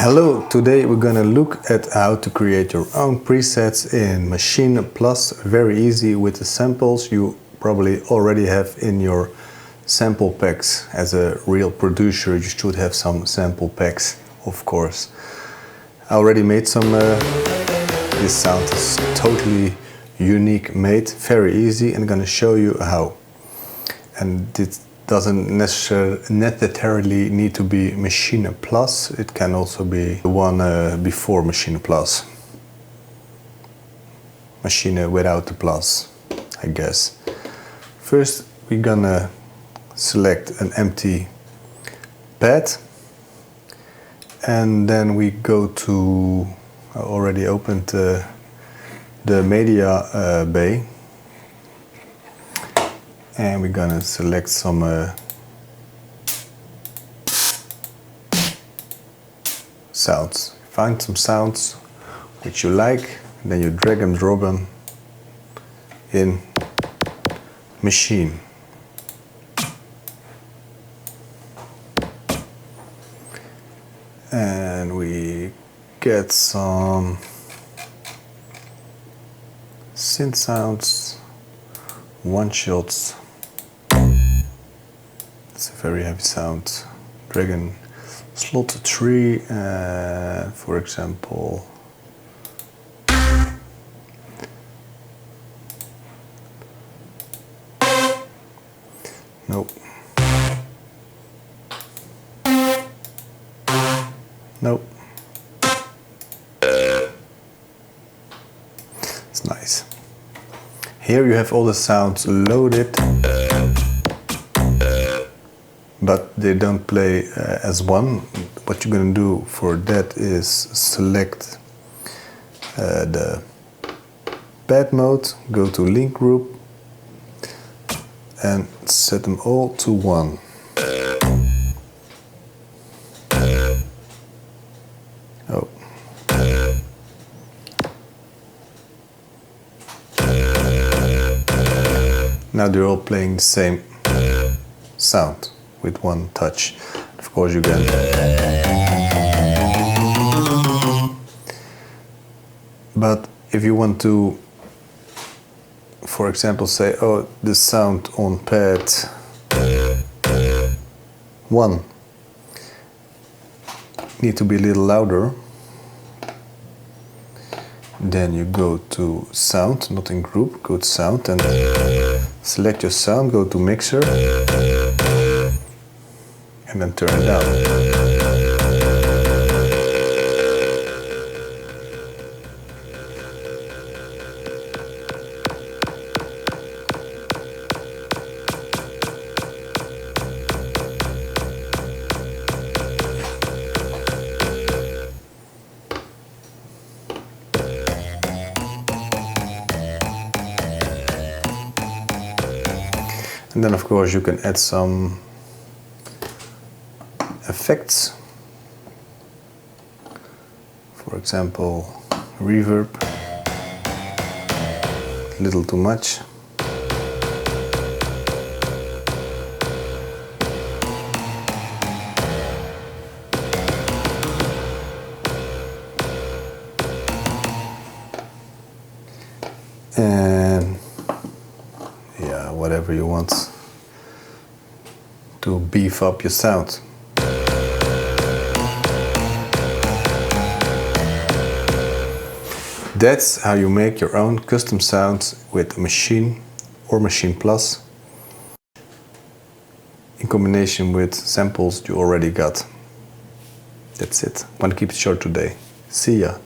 Hello, today we're gonna look at how to create your own presets in Maschine Plus. Very easy with the samples you probably already have in your sample packs. As a real producer, you should have some sample packs, of course. I already made some, this sound is totally unique made, very easy, and I'm gonna show you how. And it doesn't necessarily need to be Maschine Plus, it can also be the one before Maschine Plus. Machine without the plus, I guess. First we're gonna select an empty pad, and then we go to, I already opened the media bay, and we're gonna select some sounds. Find some sounds which you like, and then you drag and drop them in Maschine. And we get some synth sounds, one shots. It's a very heavy sound. Drag and slot 3, for example. Nope. Nope. It's nice. Here you have all the sounds loaded, but they don't play as one. What you're gonna do for that is select the pad mode, go to link group, and set them all to 1. Oh. Now they're all playing the same sound with one touch. Of course you can. But if you want to, for example, say, oh, the sound on pad 1 need to be a little louder, then you go to sound, not in group, go to sound and select your sound, go to mixer, and then turn it down. And then of course you can add some effects, for example reverb, a little too much, and yeah, whatever you want to beef up your sound. That's how you make your own custom sounds with Maschine or Maschine Plus in combination with samples you already got. That's it. Want to keep it short today. See ya.